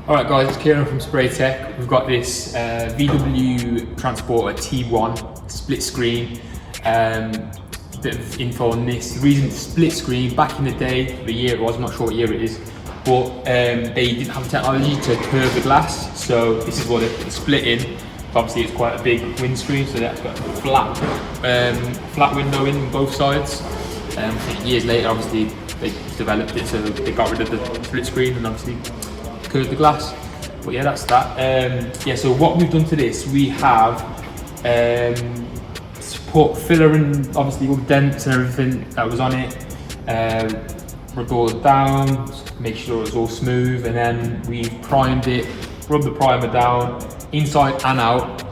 Alright guys, it's Kieran from Spray Tech. We've got this VW Transporter T1 split screen. Bit of info on this. The reason it's split screen, back in the day, the year it was, I'm not sure what year it is, but they didn't have technology to curve the glass, so this is what it's split in. Obviously it's quite a big windscreen, so that's got a flat window in both sides. Years later, obviously, they developed it, so they got rid of the split screen and obviously curved the glass. But yeah, that's that. So what we've done to this, we have put filler in, obviously all the dents and everything that was on it. Rubbed it down, make sure it's all smooth, and then we've primed it, rubbed the primer down, inside and out.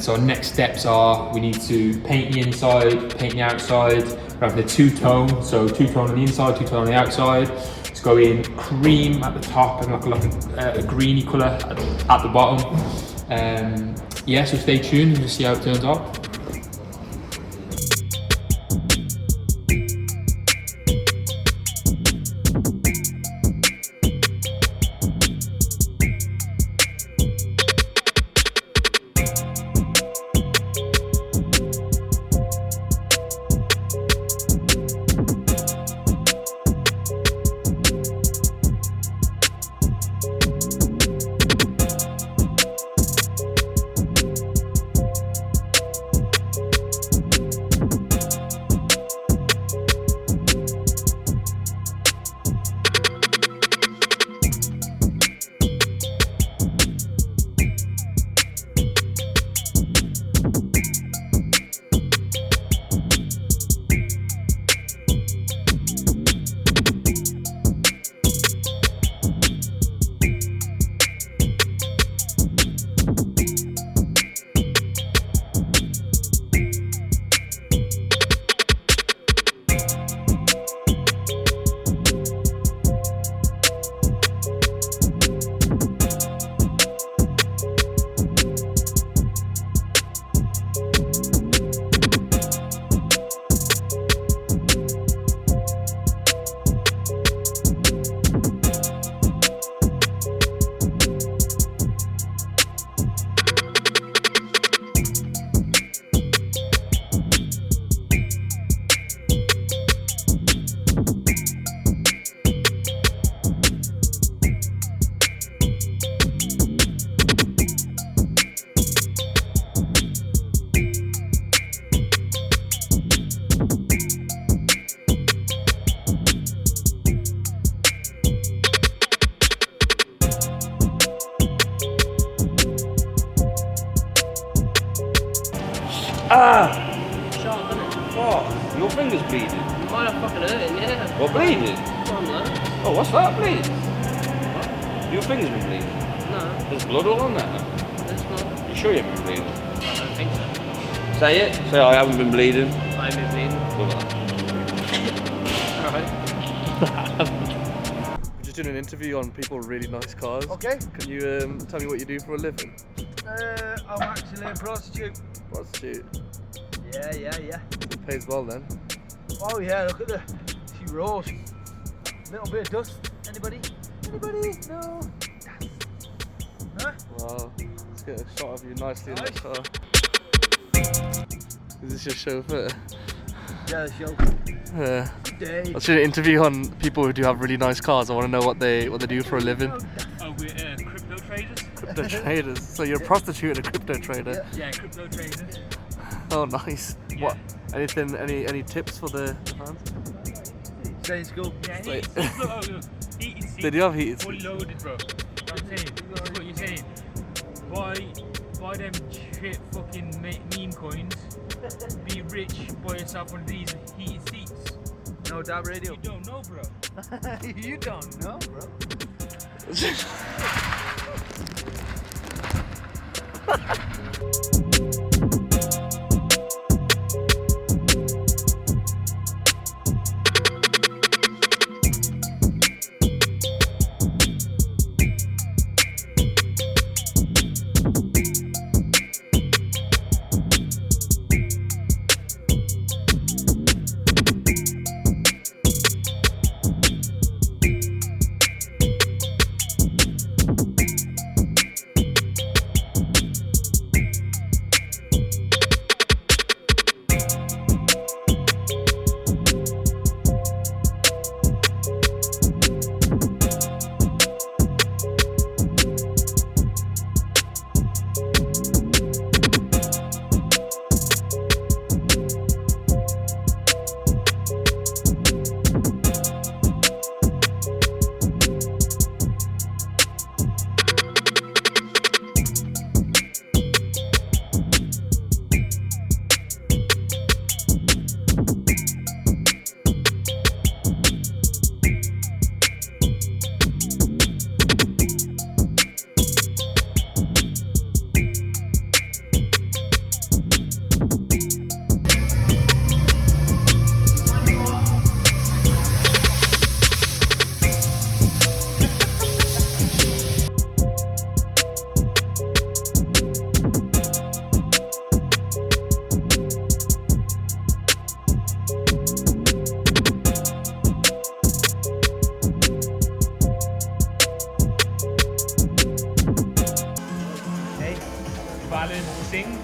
So next steps are, we need to paint the inside, paint the outside. We're having a two-tone, so two-tone on the inside, two-tone on the outside. It's going cream at the top and like a greeny colour at the bottom. So stay tuned and just see how it turns out. Sharp, isn't it? What? Your finger's bleeding. Mine are fucking hurting, yeah. What, bleeding? Come on, man. Oh, what's that, bleeding? What? Your finger's been bleeding? No, There's blood all on there. there's not. You sure you haven't been bleeding? I don't think so. Say it. Say I haven't been bleeding. I've been bleeding. Alright. We're just doing an interview on people with really nice cars. Okay. Can you tell me what you do for a living? I'm actually a prostitute. Prostitute. Yeah. It pays well then. Oh yeah, look at she rolls. Little bit of dust. Anybody? No. Huh? Wow. Let's get a shot of you nicely in that car. Is this your chauffeur? Yeah, show. Yeah. Good day. I was doing an interview on people who do have really nice cars. I want to know what they do for a living. Oh, we're crypto traders? Crypto traders. So you're a prostitute and a crypto trader. Yeah, crypto traders. Oh, nice. Yeah. What? Anything? Any tips for the fans? Stay in school. Yeah, Wait. heated seats. They do have heated Fully seats. loaded, bro. I'm saying, this is what you're saying. Buy them shit fucking meme coins. Be rich, buy yourself one of these heated seats. No, that radio. You don't know, bro. You don't know, bro. sing?